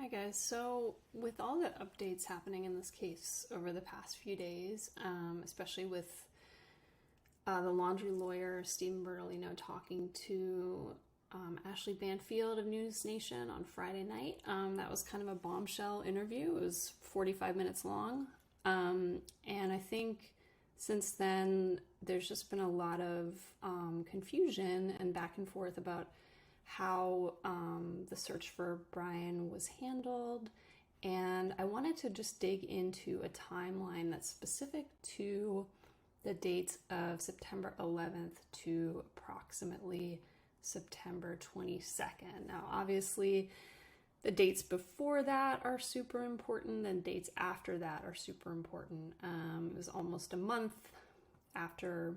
Hi guys, so with all the updates happening in this case over the past few days, especially with the Laundrie lawyer Steven Bertolino talking to Ashley Banfield of News Nation on Friday night, that was kind of a bombshell interview. It was 45 minutes long, and I think since then there's just been a lot of confusion and back and forth about how the search for Brian was handled, and I wanted to just dig into a timeline that's specific to the dates of September 11th to approximately September 22nd. Now, obviously, the dates before that are super important, and dates after that are super important. It was almost a month after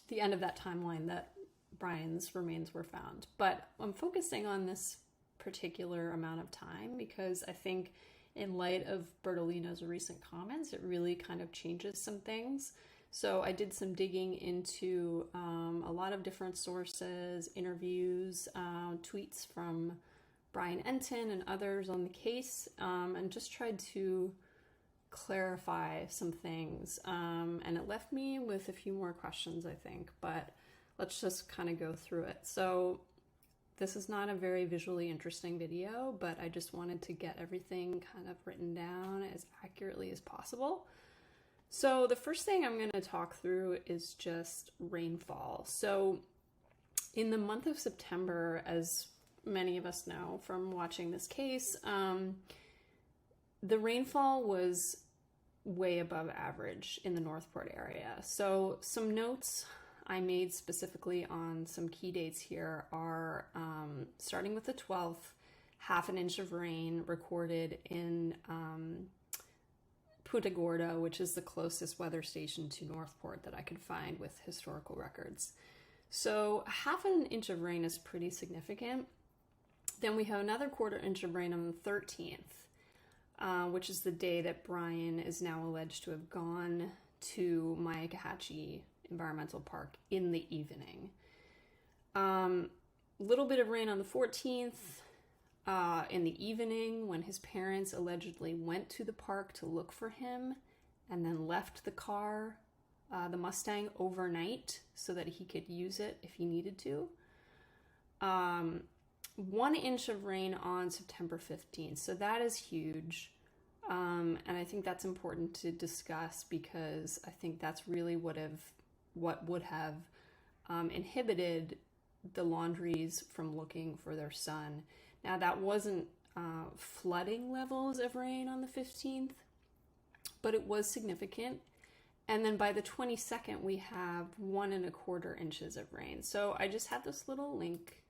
the end of that timeline that Brian's remains were found. But I'm focusing on this particular amount of time because I think in light of Bertolino's recent comments, it really kind of changes some things. So I did some digging into a lot of different sources, interviews, tweets from Brian Entin and others on the case, and just tried to clarify some things. And it left me with a few more questions, I think, but let's just kind of go through it. So this is not a very visually interesting video, but I just wanted to get everything kind of written down as accurately as possible. So the first thing I'm going to talk through is just rainfall. So in the month of September, as many of us know from watching this case, the rainfall was way above average in the Northport area. So some notes I made specifically on some key dates here are starting with the 12th, half an inch of rain recorded in Punta Gorda, which is the closest weather station to Northport that I could find with historical records. So half an inch of rain is pretty significant. Then we have another quarter inch of rain on the 13th, which is the day that Brian is now alleged to have gone to Myakkahatchee Environmental Park in the evening. Little bit of rain on the 14th in the evening when his parents allegedly went to the park to look for him and then left the car, the Mustang, overnight so that he could use it if he needed to. 1 inch of rain on September 15th, so that is huge. And I think that's important to discuss because I think that's really what would have inhibited the Laundries from looking for their son. Now, that wasn't flooding levels of rain on the 15th, but it was significant. And then by the 22nd, we have 1¼ inches of rain. So I just have this little link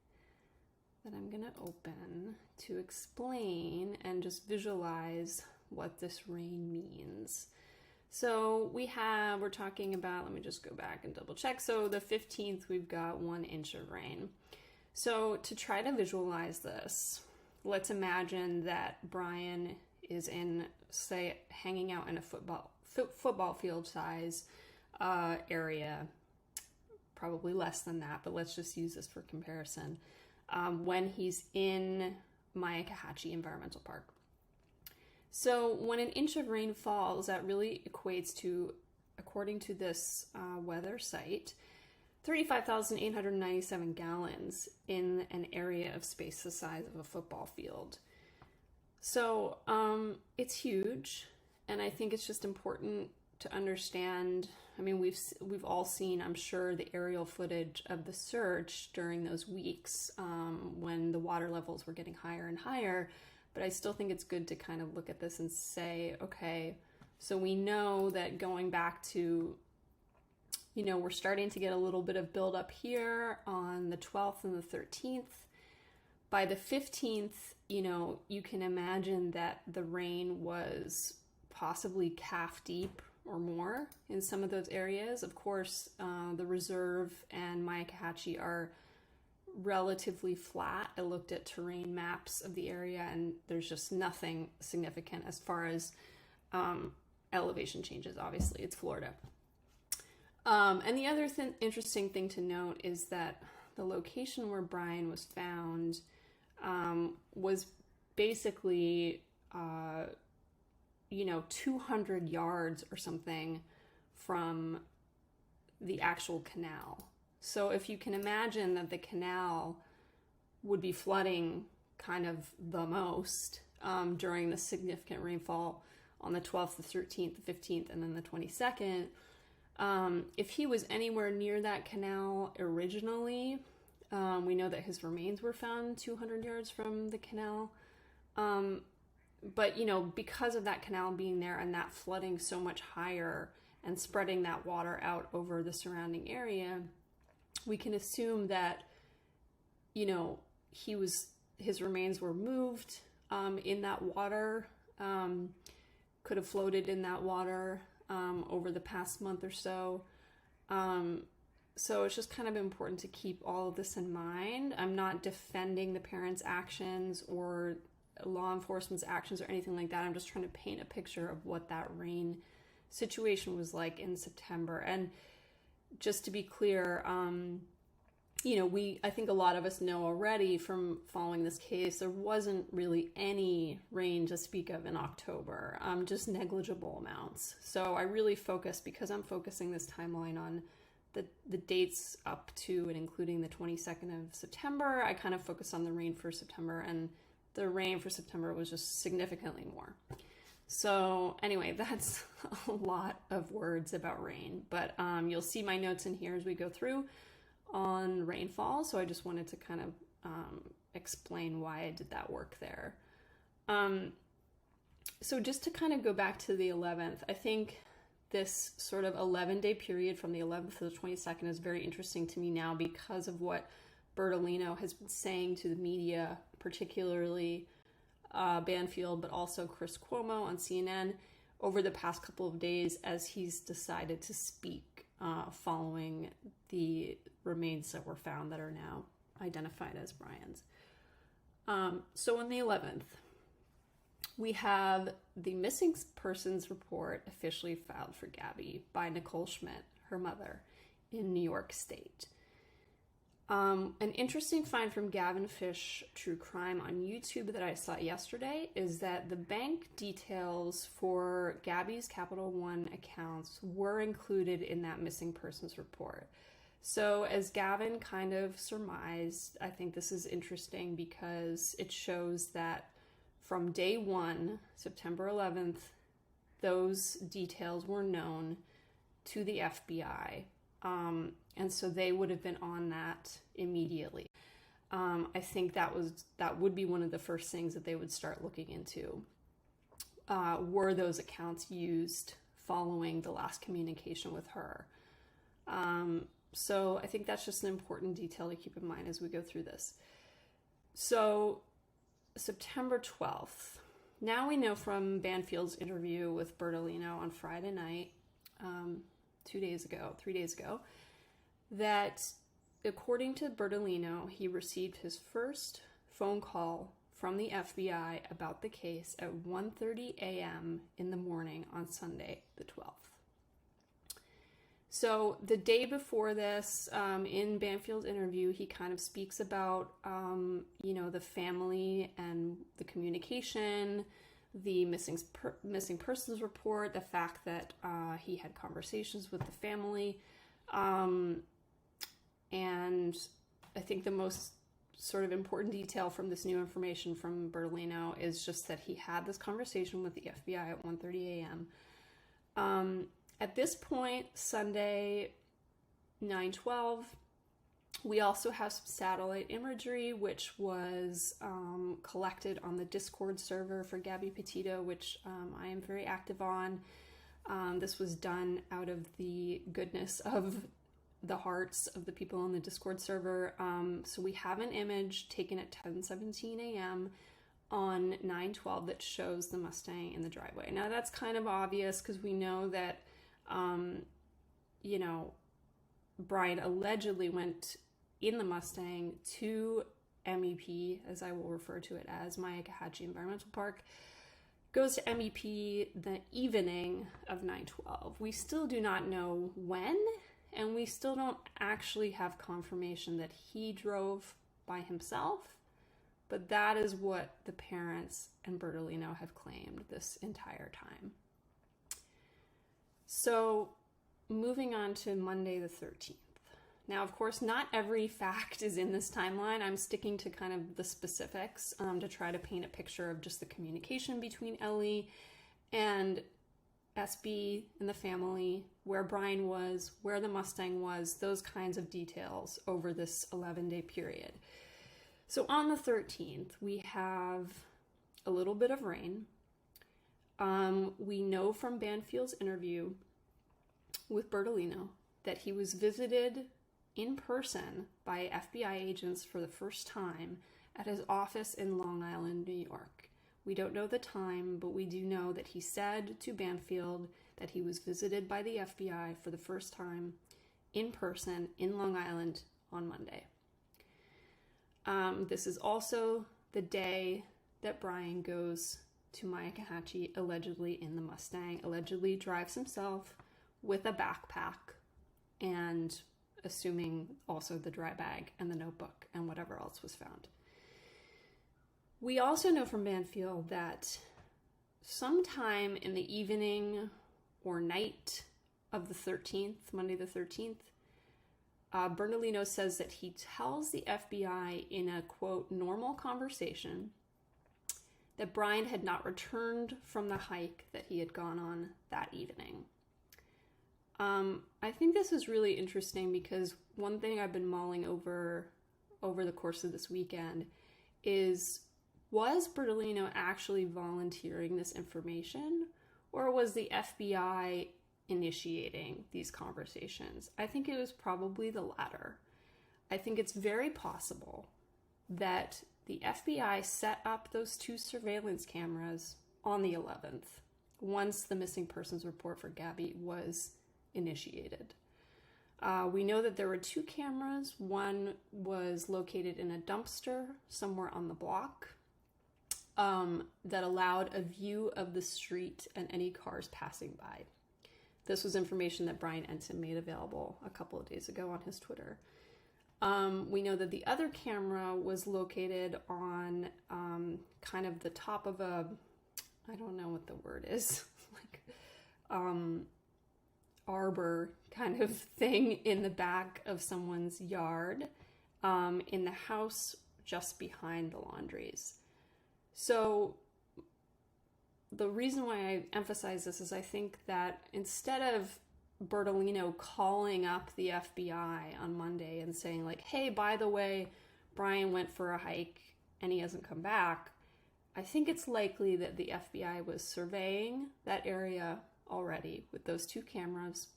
that I'm going to open to explain and just visualize what this rain means. So we're talking about, let me just go back and double check. So the 15th, we've got 1 inch of rain. So to try to visualize this, let's imagine that Brian is say, hanging out in a football field size area, probably less than that, but let's just use this for comparison, when he's in Myakkahatchee Environmental Park. So when an inch of rain falls, that really equates to, according to this weather site, 35,897 gallons in an area of space the size of a football field. So it's huge, and I think it's just important to understand. I mean, we've all seen, I'm sure, the aerial footage of the search during those weeks when the water levels were getting higher and higher. But I still think it's good to kind of look at this and say, okay, so we know that going back to, we're starting to get a little bit of buildup here on the 12th and the 13th. By the 15th, you can imagine that the rain was possibly calf deep or more in some of those areas. Of course, the reserve and Myakkahatchee are relatively flat. I looked at terrain maps of the area and there's just nothing significant as far as elevation changes. Obviously, it's Florida. And the other interesting thing to note is that the location where Brian was found was basically, 200 yards or something from the actual canal. So if you can imagine that the canal would be flooding kind of the most during the significant rainfall on the 12th, the 13th, the 15th, and then the 22nd, if he was anywhere near that canal originally, we know that his remains were found 200 yards from the canal. But, because of that canal being there and that flooding so much higher and spreading that water out over the surrounding area, we can assume that, his remains were moved in that water, could have floated in that water over the past month or so. So it's just kind of important to keep all of this in mind. I'm not defending the parents' actions or law enforcement's actions or anything like that. I'm just trying to paint a picture of what that rain situation was like in September. And just to be clear, I think a lot of us know already from following this case, there wasn't really any rain to speak of in October, just negligible amounts. So I really because I'm focusing this timeline on the dates up to and including the 22nd of September, I kind of focus on the rain for September, and the rain for September was just significantly more. So anyway, that's a lot of words about rain, but you'll see my notes in here as we go through on rainfall. So I just wanted to kind of explain why I did that work there. So just to kind of go back to the 11th, I think this sort of 11-day period from the 11th to the 22nd is very interesting to me now because of what Bertolino has been saying to the media, particularly Banfield, but also Chris Cuomo on CNN over the past couple of days as he's decided to speak following the remains that were found that are now identified as Brian's. So on the 11th, we have the missing persons report officially filed for Gabby by Nicole Schmidt, her mother, in New York State. An interesting find from Gavin Fish True Crime on YouTube that I saw yesterday is that the bank details for Gabby's Capital One accounts were included in that missing persons report. So as Gavin kind of surmised, I think this is interesting because it shows that from day one, September 11th, those details were known to the FBI. And so they would have been on that immediately. I think that would be one of the first things that they would start looking into. Were those accounts used following the last communication with her? So I think that's just an important detail to keep in mind as we go through this. So September 12th. Now we know from Banfield's interview with Bertolino on Friday night, 3 days ago, that according to Bertolino, he received his first phone call from the FBI about the case at 1:30 a.m. in the morning on Sunday, the 12th. So the day before this, in Banfield's interview, he kind of speaks about, the family and the communication, the missing persons report, the fact that he had conversations with the family. And I think the most sort of important detail from this new information from Bertolino is just that he had this conversation with the FBI at 1:30 a.m. At this point, Sunday, 9/12, we also have some satellite imagery, which was collected on the Discord server for Gabbypetito, which I am very active on. This was done out of the goodness of the hearts of the people on the Discord server. So we have an image taken at 10:17 a.m. on 9/12 that shows the Mustang in the driveway. Now that's kind of obvious because we know that, Brian allegedly went in the Mustang to MEP, as I will refer to it as, Myakkahatchee Environmental Park, goes to MEP the evening of 9/12. We still do not know when, and we still don't actually have confirmation that he drove by himself but that is what the parents and Bertolino have claimed this entire time. So moving on to Monday the 13th. Now, of course, not every fact is in this timeline. I'm sticking to kind of the specifics to try to paint a picture of just the communication between Ellie and SB and the family, where Brian was, where the Mustang was, those kinds of details over this 11-day period. So on the 13th, we have a little bit of rain. We know from Banfield's interview with Bertolino that he was visited in person by FBI agents for the first time at his office in Long Island, New York. We don't know the time, but we do know that he said to Banfield that he was visited by the FBI for the first time in person in Long Island on Monday. This is also the day that Brian goes to Myakkahatchee, allegedly in the Mustang, allegedly drives himself with a backpack and assuming also the dry bag and the notebook and whatever else was found. We also know from Banfield that sometime in the evening or night of the 13th, Monday the 13th, Bertolino says that he tells the FBI in a, quote, normal conversation that Brian had not returned from the hike that he had gone on that evening. I think this is really interesting because one thing I've been mulling over the course of this weekend is, was Bertolino actually volunteering this information, or was the FBI initiating these conversations? I think it was probably the latter. I think it's very possible that the FBI set up those 2 surveillance cameras on the 11th, once the missing persons report for Gabby was initiated. We know that there were 2 cameras. One was located in a dumpster somewhere on the block that allowed a view of the street and any cars passing by. This was information that Brian Ensign made available a couple of days ago on his Twitter. We know that the other camera was located on kind of the top of a, I don't know what the word is, like arbor kind of thing in the back of someone's yard in the house just behind the Laundries. So the reason why I emphasize this is I think that instead of Bertolino calling up the FBI on Monday and saying like, hey, by the way, Brian went for a hike and he hasn't come back, I think it's likely that the FBI was surveying that area already with those 2 cameras.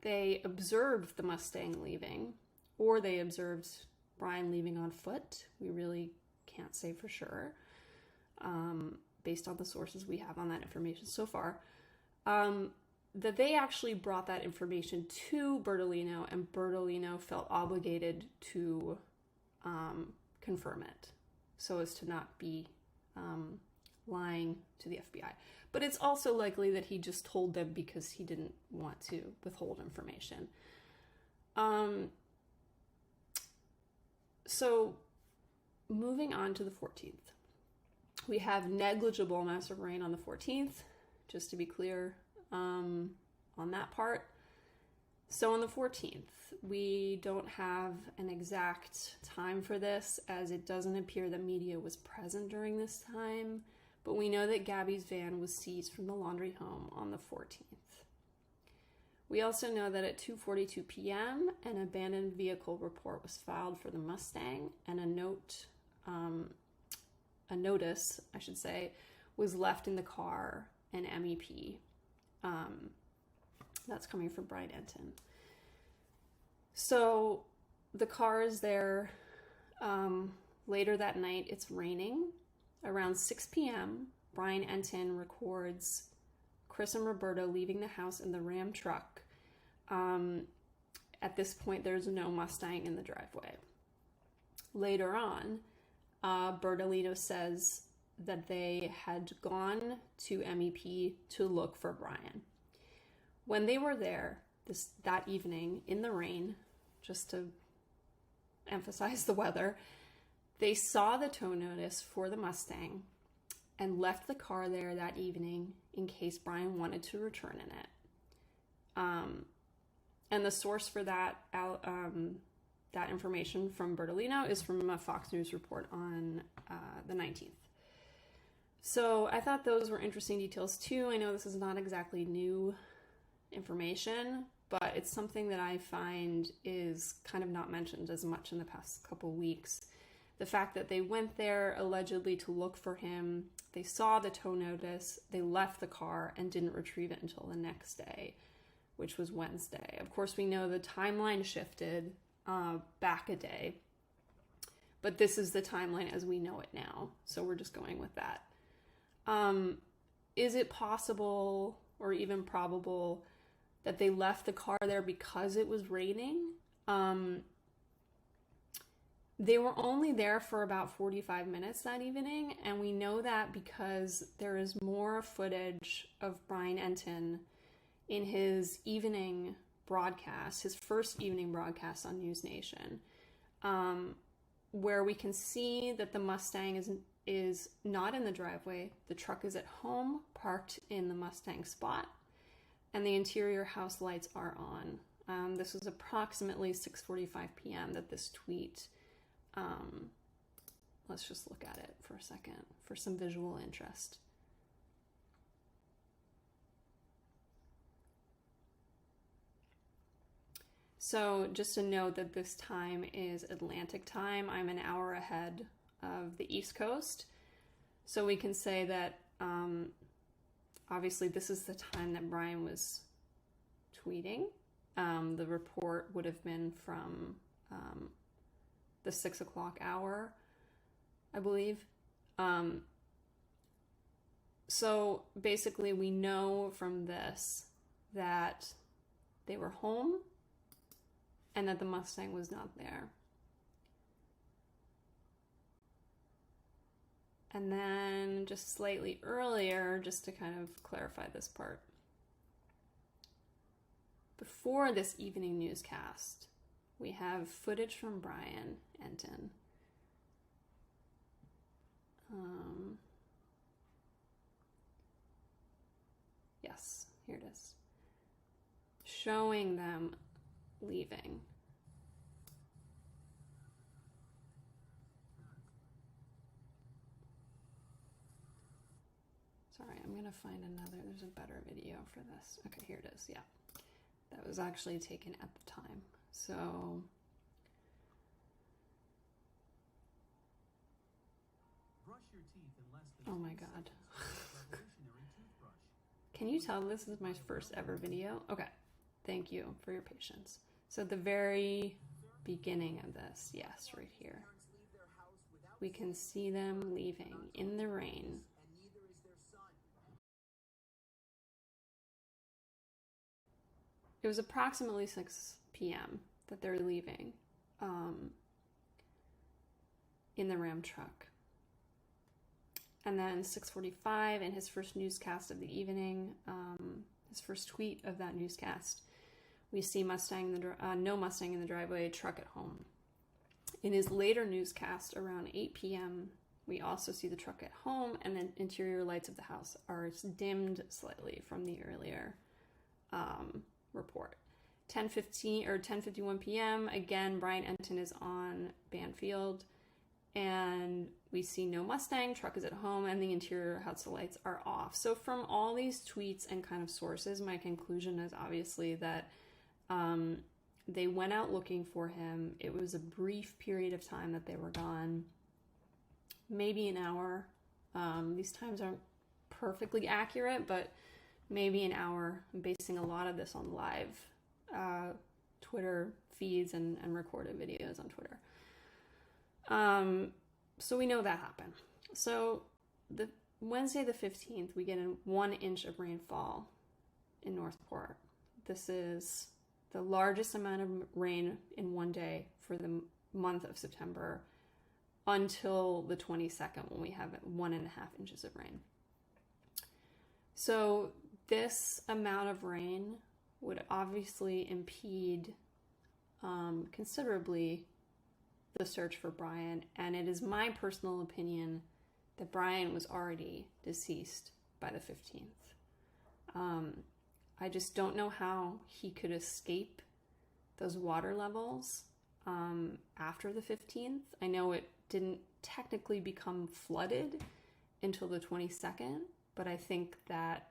They observed the Mustang leaving, or they observed Brian leaving on foot. We really can't say for sure, based on the sources we have on that information so far, that they actually brought that information to Bertolino, and Bertolino felt obligated to confirm it so as to not be lying to the FBI. But it's also likely that he just told them because he didn't want to withhold information. So moving on to the 14th. We have negligible amounts of rain on the 14th, just to be clear on that part. So on the 14th, we don't have an exact time for this, as it doesn't appear that media was present during this time, but we know that Gabby's van was seized from the Laundrie home on the 14th. We also know that at 2:42 p.m., an abandoned vehicle report was filed for the Mustang, and a notice, I should say, was left in the car, an MEP. That's coming from Brian Ensign. So the car is there. Later that night, it's raining. Around 6 p.m., Brian Ensign records Chris and Roberto leaving the house in the Ram truck. At this point, there's no Mustang in the driveway. Later on, Bertolino says that they had gone to MEP to look for Brian. When they were there that evening in the rain, just to emphasize the weather, They saw the tow notice for the Mustang and left the car there that evening in case Brian wanted to return in it. And the source for that information from Bertolino is from a Fox News report on the 19th. So I thought those were interesting details too. I know this is not exactly new information, but it's something that I find is kind of not mentioned as much in the past couple weeks. The fact that they went there allegedly to look for him, they saw the tow notice, they left the car and didn't retrieve it until the next day, which was Wednesday. Of course, we know the timeline shifted back a day, but this is the timeline as we know it now, so we're just going with that. Is it possible or even probable that they left the car there because it was raining? They were only there for about 45 minutes that evening, and we know that because there is more footage of Brian Entin in his evening broadcast, his first evening broadcast on News Nation, where we can see that the Mustang is not in the driveway. The truck is at home, parked in the Mustang spot, and the interior house lights are on. This was approximately 6:45 p.m. that this tweet, let's just look at it for a second for some visual interest. So just to note that this time is Atlantic time. I'm an hour ahead of the East Coast. So we can say that obviously this is the time that Brian was tweeting. The report would have been from the 6 o'clock hour, I believe. So basically we know from this that they were home and that the Mustang was not there. And then just slightly earlier, just to kind of clarify this part, before this evening newscast, we have footage from Brian Entin. Yes, here it is. Showing them leaving. Sorry, I'm gonna find another, there's a better video for this. Okay, here it is, yeah. That was actually taken at the time. So, brush your teeth in less than oh my God. Can you tell this is my first ever video? Okay, thank you for your patience. So at the very beginning of this, yes, right here, we can see them leaving in the rain. It was approximately 6 p.m. that they're leaving in the Ram truck. And then 6:45 in his first newscast of the evening, his first tweet of that newscast, we see no Mustang in the driveway, truck at home. In his later newscast around 8 p.m., we also see the truck at home, and the interior lights of the house are dimmed slightly from the earlier report. 10:15 or 10:51 p.m. again, Brian Entin is on Banfield, and we see no Mustang, truck is at home, and the interior house lights are off. So from all these tweets and kind of sources, my conclusion is obviously that they went out looking for him. It was a brief period of time that they were gone, maybe an hour. These times aren't perfectly accurate, but maybe an hour. I'm basing a lot of this on live Twitter feeds and recorded videos on Twitter. So we know that happened. So the Wednesday the 15th, we get 1 inch of rainfall in Northport. This is the largest amount of rain in one day for the month of September until the 22nd, when we have 1.5 inches of rain. So this amount of rain would obviously impede considerably the search for Brian, and it is my personal opinion that Brian was already deceased by the 15th. I just don't know how he could escape those water levels after the 15th. I know it didn't technically become flooded until the 22nd, but I think that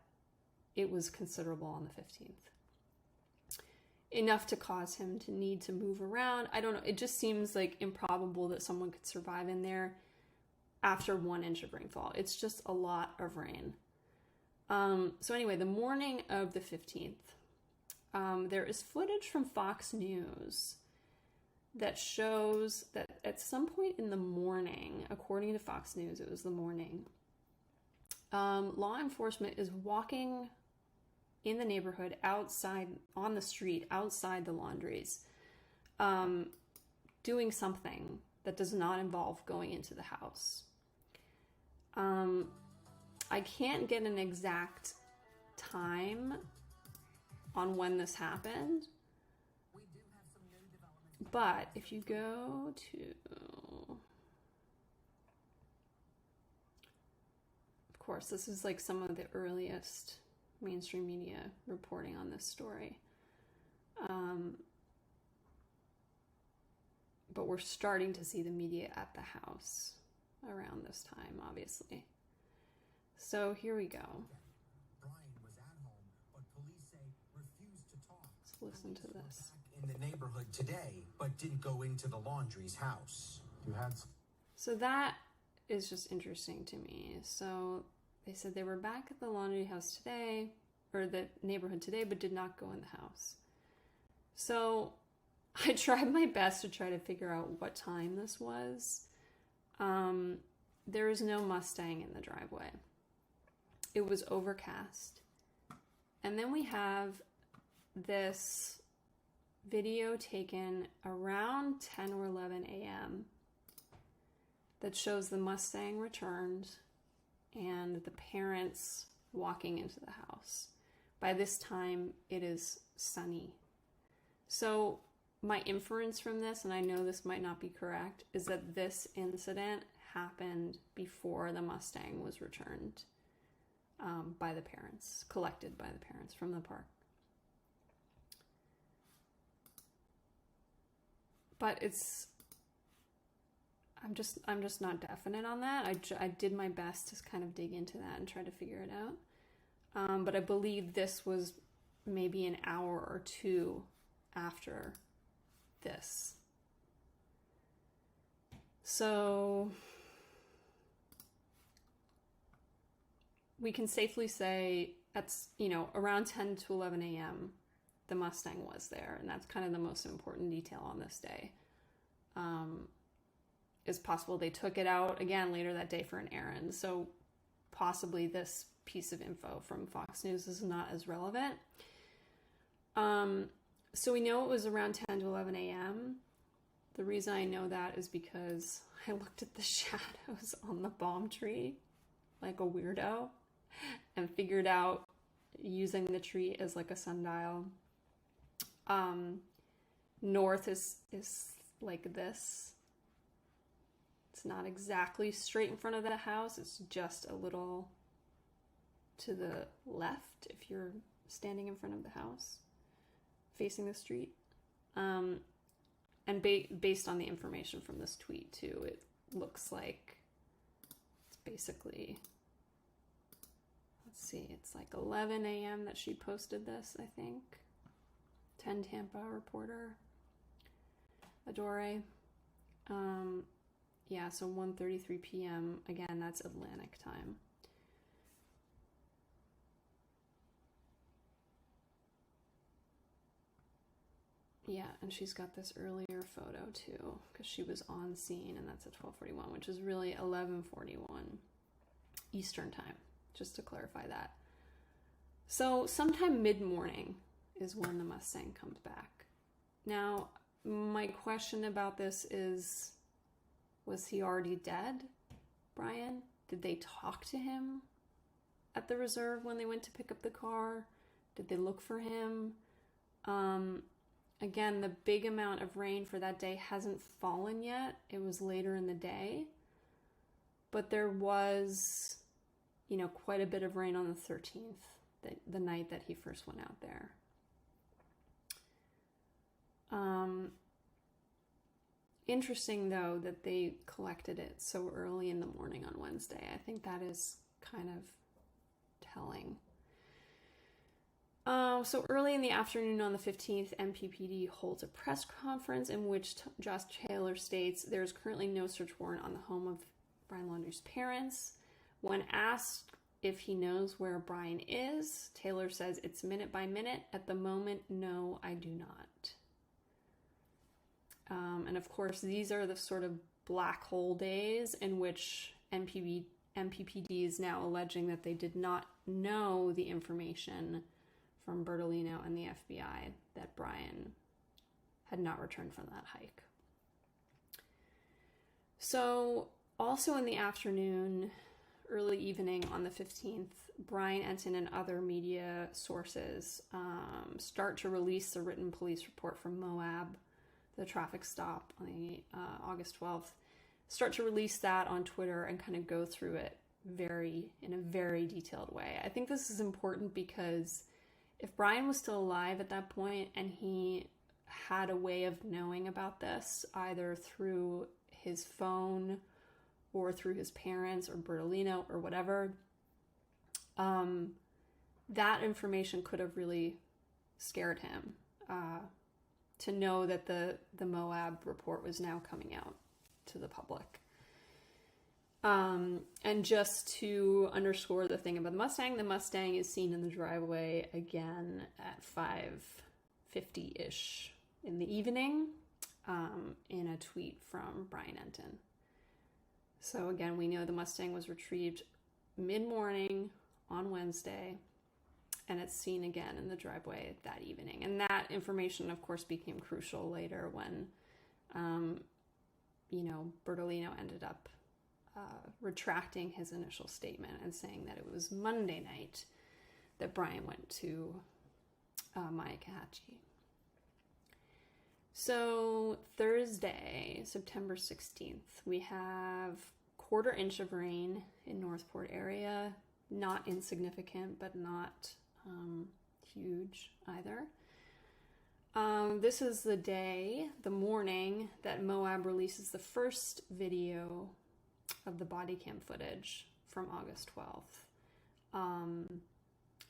it was considerable on the 15th. Enough to cause him to need to move around. I don't know. It just seems like improbable that someone could survive in there after 1 inch of rainfall. It's just a lot of rain. So anyway, the morning of the 15th, there is footage from Fox News that shows that at some point in the morning, according to Fox News, it was the morning, law enforcement is walking in the neighborhood outside, on the street, outside the laundries, doing something that does not involve going into the house. I can't get an exact time on when this happened, but if you go to, of course, this is like some of the earliest mainstream media reporting on this story. But we're starting to see the media at the house around this time, obviously. So here we go. Brian was at home, but police say refused to talk. Let's listen to this. In the neighborhood today, but didn't go into the laundry's house. So that is just interesting to me. So they said they were back at the laundry house today, or the neighborhood today, but did not go in the house. So I tried my best to try to figure out what time this was. There is no Mustang in the driveway. It was overcast. And then we have this video taken around 10 or 11 a.m. that shows the Mustang returned and the parents walking into the house. By this time, it is sunny. So my inference from this, and I know this might not be correct, is that this incident happened before the Mustang was returned by the parents, collected by the parents from the park. But I'm just not definite on that. I did my best to kind of dig into that and try to figure it out. But I believe this was maybe an hour or two after this. So we can safely say at, around 10 to 11 a.m. the Mustang was there, and that's kind of the most important detail on this day. It's possible they took it out again later that day for an errand, so possibly this piece of info from Fox News is not as relevant. So we know it was around 10 to 11 a.m. The reason I know that is because I looked at the shadows on the balm tree like a weirdo and figured out using the tree as like a sundial. North is like this. It's not exactly straight in front of the house. It's just a little to the left if you're standing in front of the house, facing the street. And based on the information from this tweet too, it looks like it's basically, let's see, it's like 11 a.m. that she posted this, I think. 10 Tampa reporter, Adore. Yeah, so 1:33 p.m. Again, that's Atlantic time. Yeah, and she's got this earlier photo too, because she was on scene, and that's at 12:41, which is really 11:41 Eastern time, just to clarify that. So sometime mid-morning is when the Mustang comes back. Now, my question about this is, was he already dead, Brian? Did they talk to him at the reserve when they went to pick up the car? Did they look for him? again, the big amount of rain for that day hasn't fallen yet. It was later in the day. But there was, quite a bit of rain on the 13th, the night that he first went out there. Interesting, though, that they collected it so early in the morning on Wednesday. I think that is kind of telling. So early in the afternoon on the 15th, nppd holds a press conference in which Josh Taylor states there is currently no search warrant on the home of Brian Laundrie's parents. When asked if he knows where Brian is, Taylor says it's minute by minute. At the moment, no, I do not. And of course, these are the sort of black hole days in which NPPD is now alleging that they did not know the information from Bertolino and the FBI that Brian had not returned from that hike. So also in the afternoon, early evening on the 15th, Brian Enton and other media sources start to release the written police report from Moab, the traffic stop on the August 12th, start to release that on Twitter and kind of go through it in a very detailed way. I think this is important because if Brian was still alive at that point and he had a way of knowing about this, either through his phone or through his parents or Bertolino or whatever, that information could have really scared him. To know that the Moab report was now coming out to the public. And just to underscore the thing about the Mustang is seen in the driveway again at 5:50-ish in the evening in a tweet from Brian Enton. So again, we know the Mustang was retrieved mid-morning on Wednesday, and it's seen again in the driveway that evening. And that information, of course, became crucial later when, Bertolino ended up retracting his initial statement and saying that it was Monday night that Brian went to Mayakahatchee. So Thursday, September 16th, we have 1/4 inch of rain in Northport area. Not insignificant, but not huge either. This is the morning that Moab releases the first video of the body cam footage from August 12th.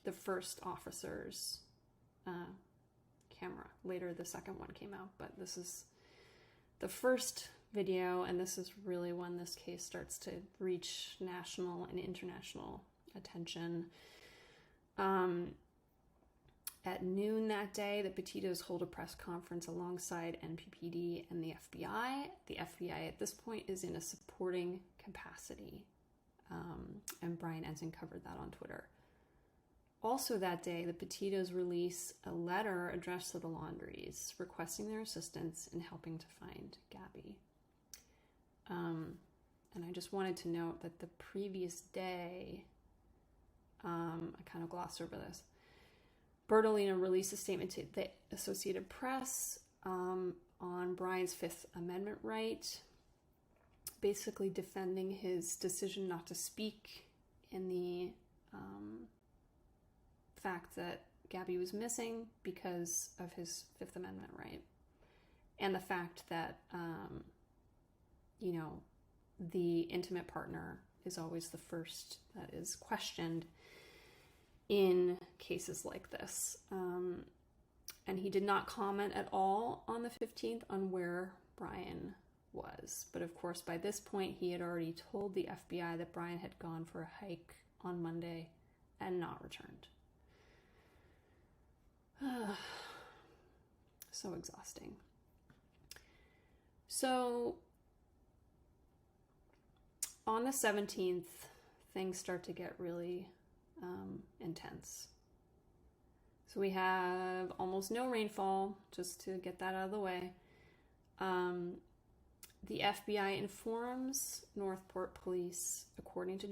The first officer's camera. Later, the second one came out, but this is the first video, and this is really when this case starts to reach national and international attention. At noon that day, the Petitos hold a press conference alongside NPPD and the FBI. The FBI at this point is in a supporting capacity, and Brian Enton covered that on Twitter. Also that day, the Petitos release a letter addressed to the Laundries requesting their assistance in helping to find Gabby. And I just wanted to note that the previous day, I kind of glossed over this, Bertolino released a statement to the Associated Press on Brian's Fifth Amendment right, basically defending his decision not to speak in the fact that Gabby was missing because of his Fifth Amendment right, and the fact that, the intimate partner is always the first that is questioned in cases like this. And he did not comment at all on the 15th on where Brian was. But of course, by this point, he had already told the FBI that Brian had gone for a hike on Monday and not returned. So exhausting. So on the 17th, things start to get really intense. So we have almost no rainfall, just to get that out of the way. The FBI informs Northport police, according to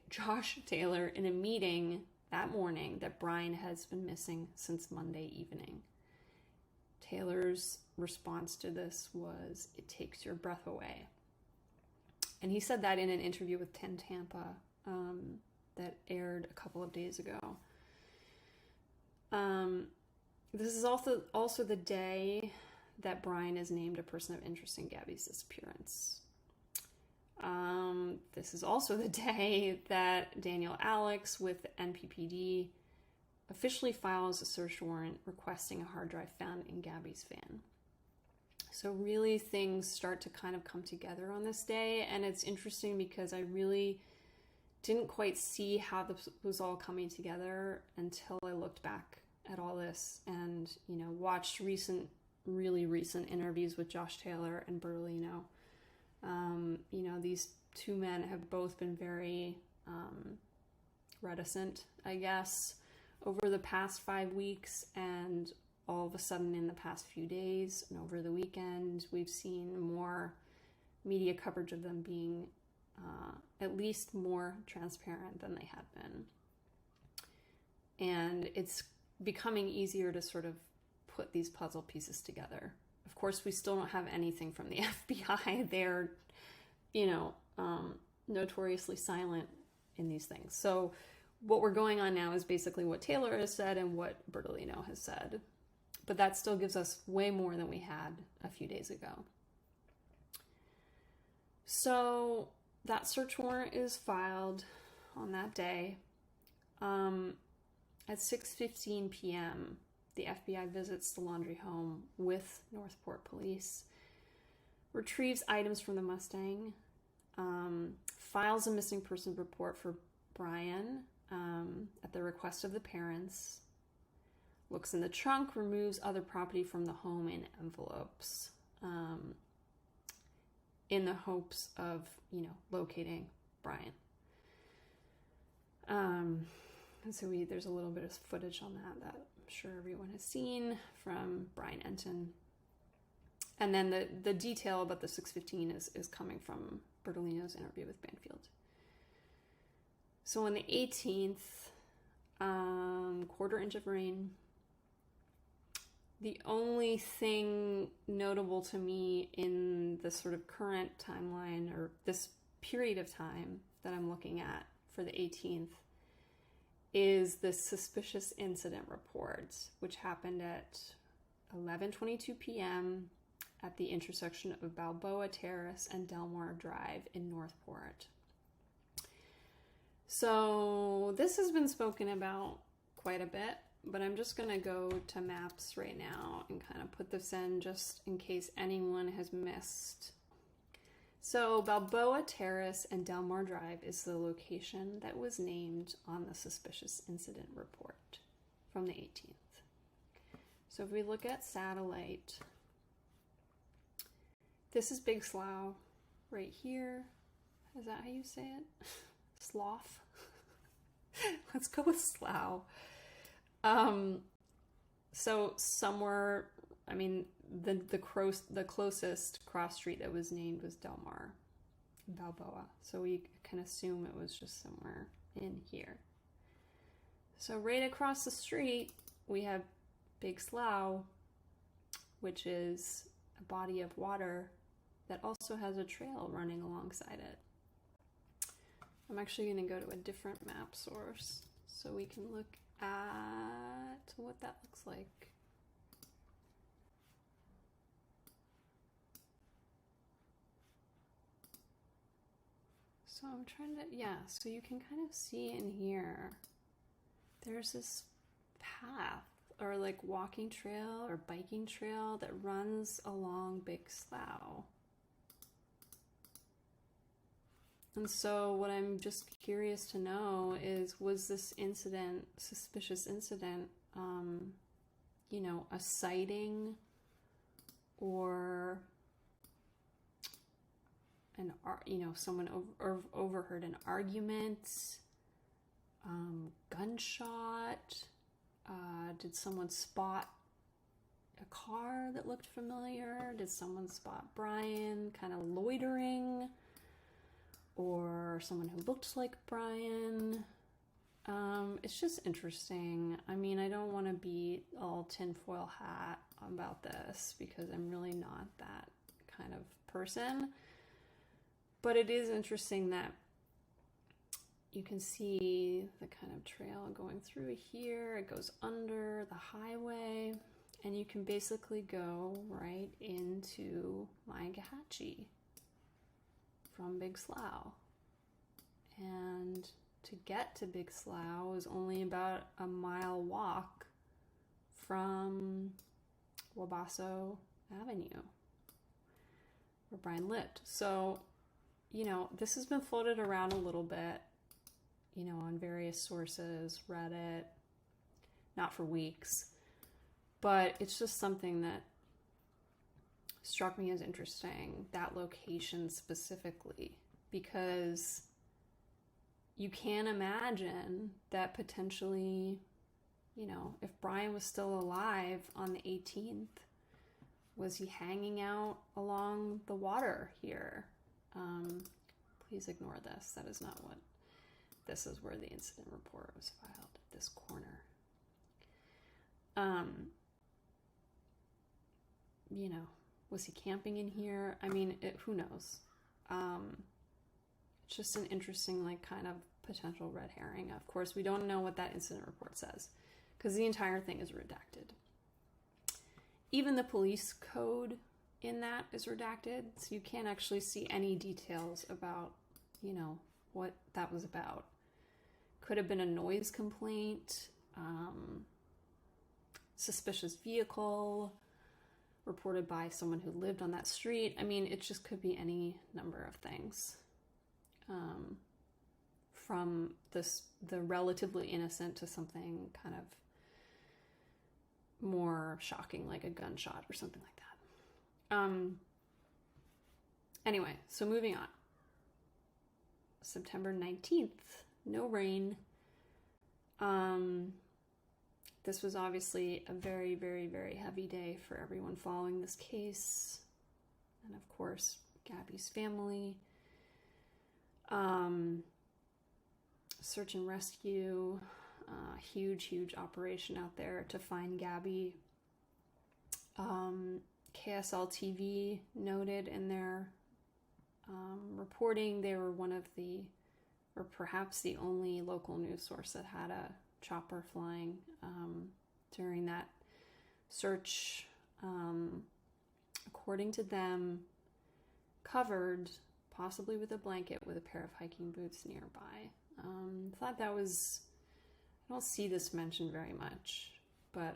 Josh Taylor, in a meeting that morning, that Brian has been missing since Monday evening. Taylor's response to this was, "It takes your breath away." And he said that in an interview with 10 Tampa that aired a couple of days ago. This is also the day that Brian is named a person of interest in Gabby's disappearance. This is also the day that Daniel Alex with the NPPD officially files a search warrant requesting a hard drive found in Gabby's van. So really things start to kind of come together on this day, and it's interesting because I really didn't quite see how this was all coming together until I looked back at all this and, you know, watched really recent interviews with Josh Taylor and Bertolino. You know, these two men have both been very reticent, I guess, over the past 5 weeks, and all of a sudden in the past few days and over the weekend, we've seen more media coverage of them being at least more transparent than they had been. And it's becoming easier to sort of put these puzzle pieces together. Of course, we still don't have anything from the FBI. They're, you know, notoriously silent in these things. So what we're going on now is basically what Taylor has said and what Bertolino has said. But that still gives us way more than we had a few days ago. So that search warrant is filed on that day. At 6:15 p.m., the FBI visits the Laundrie home with Northport police, retrieves items from the Mustang, files a missing persons report for Brian at the request of the parents, looks in the trunk, removes other property from the home in envelopes, in the hopes of, you know, locating Brian. And so there's a little bit of footage on that I'm sure everyone has seen from Brian Enton. And then the detail about the 6:15 is coming from Bertolino's interview with Banfield. So on the 18th, quarter inch of rain. The only thing notable to me in the sort of current timeline, or this period of time that I'm looking at for the 18th, is the suspicious incident report, which happened at 11:22 p.m. at the intersection of Balboa Terrace and Delmar Drive in Northport. So this has been spoken about quite a bit, but I'm just going to go to maps right now and kind of put this in just in case anyone has missed. So Balboa Terrace and Delmar Drive is the location that was named on the suspicious incident report from the 18th. So if we look at satellite, this is Big Slough right here. Is that how you say it? Slough? Let's go with Slough. So somewhere, I mean, the closest cross street that was named was Delmar, Balboa. So we can assume it was just somewhere in here. So right across the street, we have Big Slough, which is a body of water that also has a trail running alongside it. I'm actually going to go to a different map source so we can look at what that looks like. So I'm trying to, yeah, so you can kind of see in here, there's this path or like walking trail or biking trail that runs along Big Slough. And so what I'm just curious to know is, was this incident, suspicious incident, you know, a sighting or you know, someone overheard an argument, gunshot, did someone spot a car that looked familiar? Did someone spot Brian kind of loitering? Or someone who looked like Brian? It's just interesting. I mean, I don't want to be all tinfoil hat about this because I'm really not that kind of person. But it is interesting that you can see the kind of trail going through here. It goes under the highway, and you can basically go right into Maigahatchee from Big Slough. And to get to Big Slough is only about a mile walk from Wabasso Avenue, where Brian lived. So, you know, this has been floated around a little bit, you know, on various sources, Reddit, not for weeks, but it's just something that struck me as interesting, that location specifically, because you can imagine that potentially, you know, if Brian was still alive on the 18th, was he hanging out along the water here? Please ignore this. That is not what, this is where the incident report was filed, at this corner. You know, was he camping in here? I mean, who knows? It's just an interesting, like, kind of potential red herring. Of course, we don't know what that incident report says because the entire thing is redacted. Even the police code in that is redacted, so you can't actually see any details about, you know, what that was about. Could have been a noise complaint, suspicious vehicle reported by someone who lived on that street. I mean, it just could be any number of things. From the relatively innocent to something kind of more shocking, like a gunshot or something like that. Anyway, so moving on. September 19th, no rain. This was obviously a very, very, very heavy day for everyone following this case. And of course, Gabby's family. Search and rescue, huge operation out there to find Gabby. KSL TV noted in their reporting they were one of the, or perhaps the only local news source that had a chopper flying during that search. According to them, covered, possibly with a blanket, with a pair of hiking boots nearby. Thought that was, I don't see this mentioned very much, but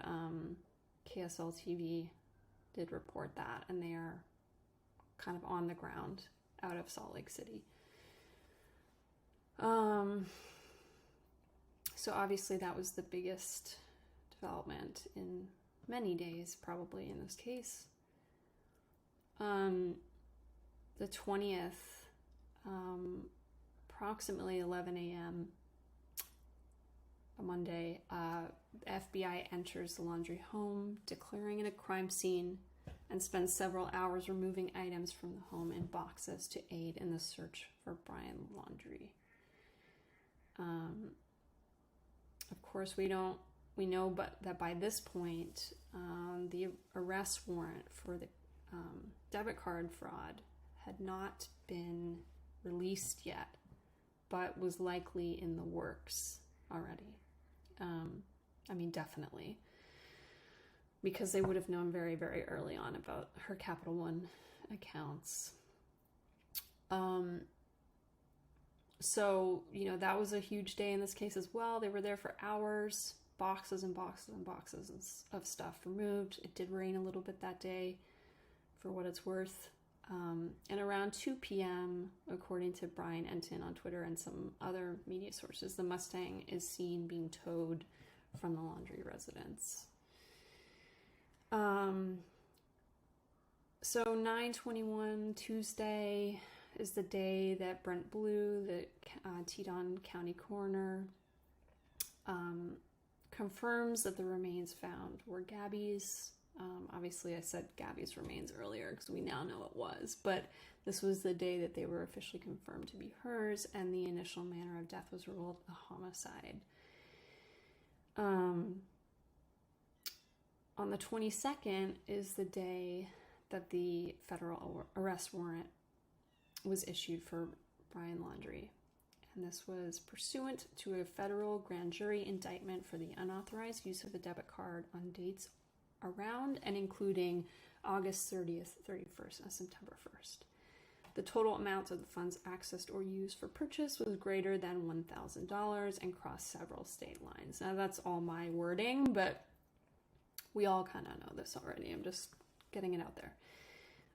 KSL TV did report that, and they are kind of on the ground out of Salt Lake City. So obviously that was the biggest development in many days, probably, in this case. The 20th, approximately 11 a.m., a Monday, FBI enters the Laundrie home, declaring it a crime scene, and spends several hours removing items from the home in boxes to aid in the search for Brian Laundrie. Of course, we know that by this point, the arrest warrant for the debit card fraud had not been released yet, but was likely in the works already. I mean, definitely. Because they would have known very, very early on about her Capital One accounts. So, you know, that was a huge day in this case as well. They were there for hours, boxes and boxes and boxes of stuff removed. It did rain a little bit that day, for what it's worth. And around 2 p.m., according to Brian Enton on Twitter and some other media sources, the Mustang is seen being towed from the Laundrie residence. So 9/21, Tuesday, is the day that Brent Blue, the Teton County coroner, confirms that the remains found were Gabby's. Obviously, I said Gabby's remains earlier because we now know it was, but this was the day that they were officially confirmed to be hers, and the initial manner of death was ruled a homicide. On the 22nd is the day that the federal arrest warrant was issued for Brian Laundrie. And this was pursuant to a federal grand jury indictment for the unauthorized use of a debit card on dates around and including August 30th, 31st, and September 1st. The total amount of the funds accessed or used for purchase was greater than $1,000 and crossed several state lines. Now, that's all my wording, but we all kind of know this already. I'm just getting it out there.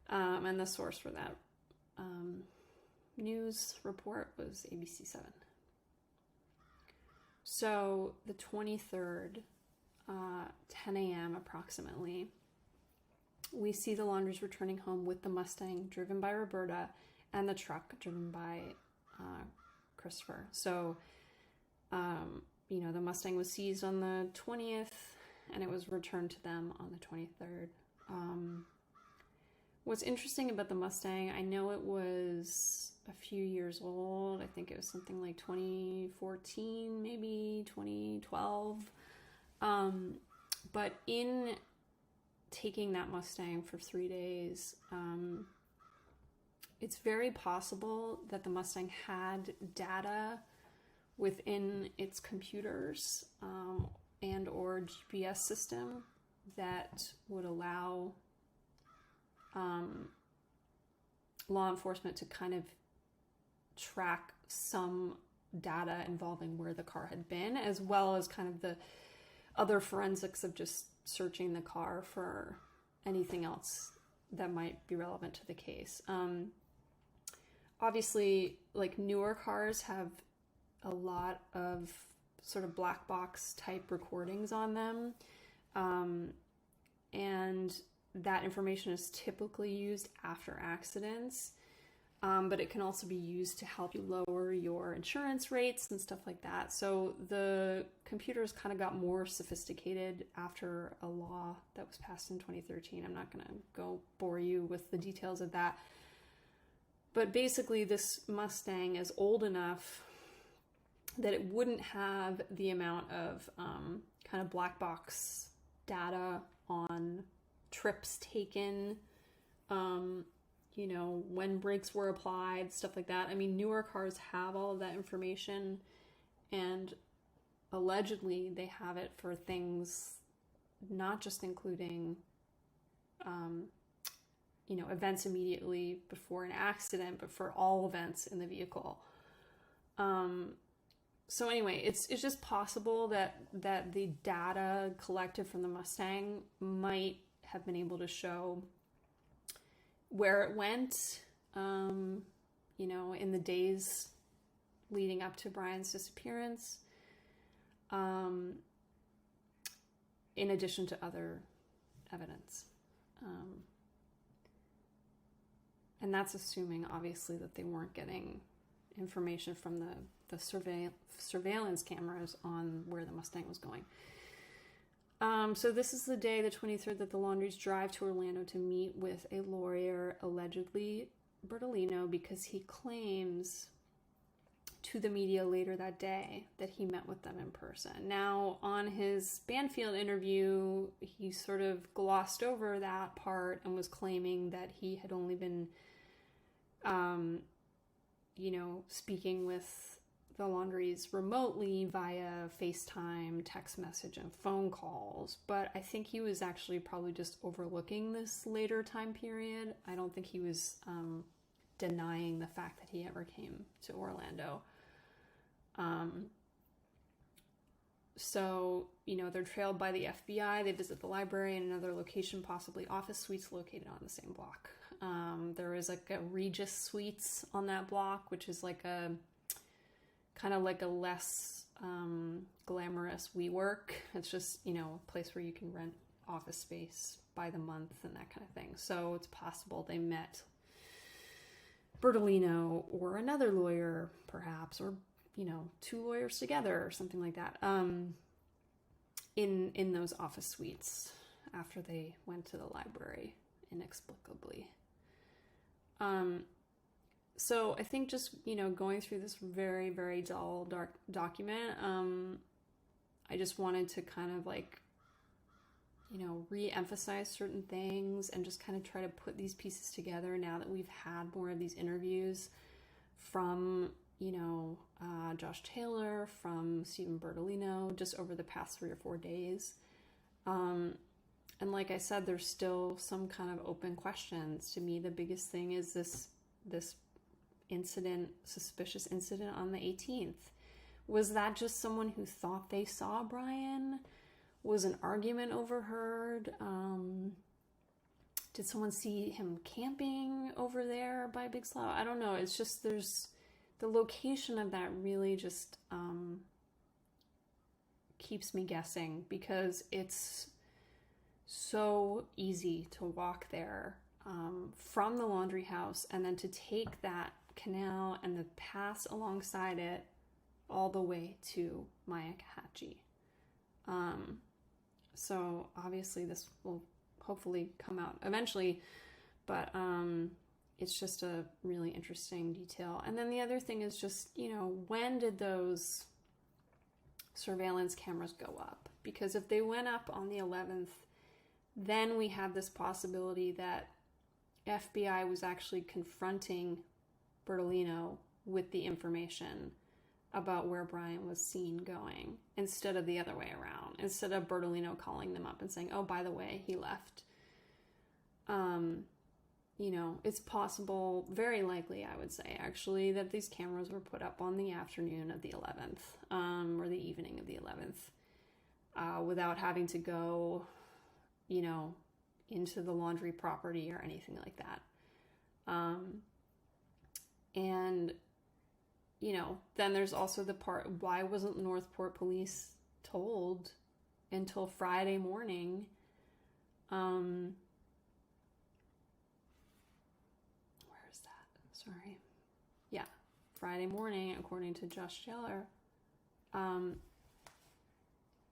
And the source for that news report was ABC 7. So the 23rd, 10 a.m. approximately, we see the Laundries returning home with the Mustang driven by Roberta and the truck driven by Christopher. So, the Mustang was seized on the 20th and it was returned to them on the 23rd. What's interesting about the Mustang, I know it was a few years old. I think it was something like 2014, maybe 2012. But in taking that Mustang for 3 days, it's very possible that the Mustang had data within its computers and or GPS system that would allow law enforcement to kind of track some data involving where the car had been, as well as kind of the other forensics of just searching the car for anything else that might be relevant to the case. Obviously, like, newer cars have a lot of sort of black box type recordings on them. And that information is typically used after accidents. But it can also be used to help you lower your insurance rates and stuff like that. So the computers kind of got more sophisticated after a law that was passed in 2013. I'm not going to go bore you with the details of that. But basically, this Mustang is old enough that it wouldn't have the amount of kind of black box data on trips taken, when brakes were applied, stuff like that. I mean, newer cars have all of that information, and allegedly they have it for things not just including, events immediately before an accident, but for all events in the vehicle. So anyway, it's just possible that the data collected from the Mustang might have been able to show where it went, in the days leading up to Brian's disappearance, in addition to other evidence. And that's assuming, obviously, that they weren't getting information from the surveillance cameras on where the Mustang was going. So this is the day, the 23rd, that the Laundries drive to Orlando to meet with a lawyer, allegedly Bertolino, because he claims to the media later that day that he met with them in person. Now, on his Banfield interview, he sort of glossed over that part and was claiming that he had only been, speaking with the Laundries remotely via FaceTime, text message, and phone calls. But I think he was actually probably just overlooking this later time period. I don't think he was denying the fact that he ever came to Orlando. So, they're trailed by the FBI. They visit the library and another location, possibly office suites located on the same block. There is like a Regis Suites on that block, which is like a kind of like a less glamorous WeWork. It's just, a place where you can rent office space by the month and that kind of thing. So it's possible they met Bertolino or another lawyer, perhaps, or, two lawyers together or something like that, in those office suites. after they went to the library inexplicably. So I think just, going through this very, very dull, dark document, I just wanted to kind of re-emphasize certain things and just kind of try to put these pieces together now that we've had more of these interviews from, Josh Taylor, from Steven Bertolino, just over the past 3 or 4 days. And like I said, there's still some kind of open questions. To me, the biggest thing is this suspicious incident on the 18th. Was that just someone who thought they saw Brian? Was an argument overheard? Did someone see him camping over there by Big Slough? I don't know. It's just the location of that really just keeps me guessing, because it's so easy to walk there from the laundry house and then to take that canal and the pass alongside it all the way to Myakkahatchee. So obviously this will hopefully come out eventually, but it's just a really interesting detail. And then the other thing is just, when did those surveillance cameras go up? Because if they went up on the 11th, then we have this possibility that FBI was actually confronting Bertolino with the information about where Brian was seen going, instead of the other way around, instead of Bertolino calling them up and saying, oh, by the way, he left. It's possible, very likely, I would say, actually, that these cameras were put up on the afternoon of the 11th, or the evening of the 11th, without having to go, into the laundry property or anything like that. And then there's also the part, why wasn't Northport Police told until Friday morning? Where is that? Sorry. Yeah, Friday morning, according to Josh Taylor.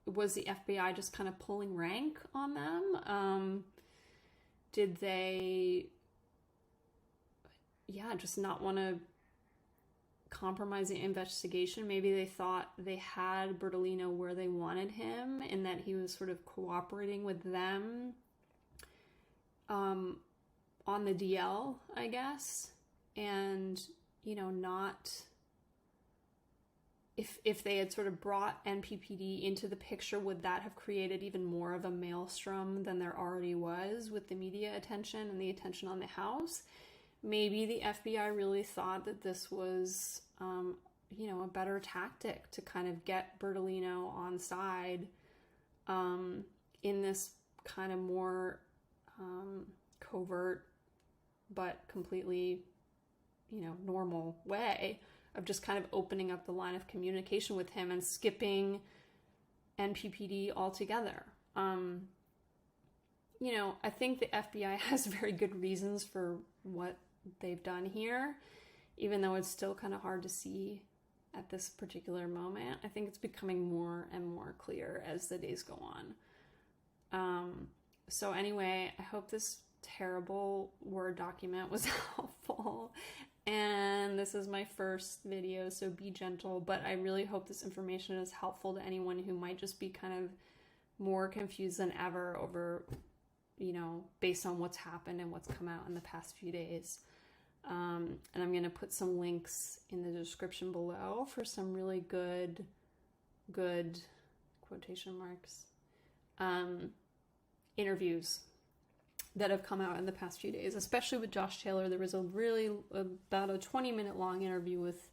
Was the FBI just kind of pulling rank on them? Did they, just not want to compromise the investigation? Maybe they thought they had Bertolino where they wanted him, and that he was sort of cooperating with them on the DL, I guess. And, not... If they had sort of brought NPPD into the picture, would that have created even more of a maelstrom than there already was with the media attention and the attention on the house? Maybe the FBI really thought that this was, a better tactic to kind of get Bertolino on side in this kind of more covert but completely, normal way of just kind of opening up the line of communication with him and skipping NPPD altogether. I think the FBI has very good reasons for what they've done here, even though it's still kind of hard to see at this particular moment. I think it's becoming more and more clear as the days go on. So anyway, I hope this terrible Word document was helpful. And this is my first video, so be gentle, but I really hope this information is helpful to anyone who might just be kind of more confused than ever over, based on what's happened and what's come out in the past few days. And I'm going to put some links in the description below for some really good quotation marks, interviews that have come out in the past few days, especially with Josh Taylor. There was about a 20-minute long interview with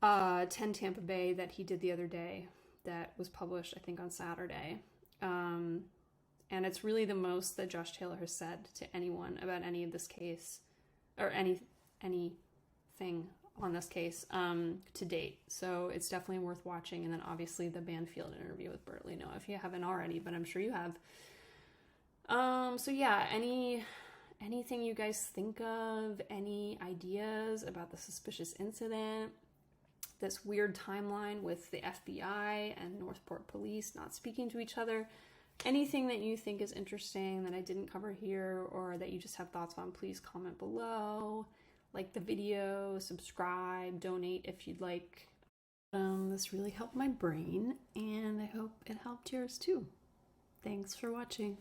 10 Tampa Bay that he did the other day that was published, I think, on Saturday. And it's really the most that Josh Taylor has said to anyone about any of this case, or anything on this case to date. So it's definitely worth watching. And then obviously the Banfield interview with Bertolino, if you haven't already, but I'm sure you have. So yeah, anything you guys think of, any ideas about the suspicious incident, this weird timeline with the FBI and Northport Police not speaking to each other, anything that you think is interesting that I didn't cover here or that you just have thoughts on, please comment below. Like the video, subscribe, donate if you'd like. This really helped my brain, and I hope it helped yours too. Thanks for watching.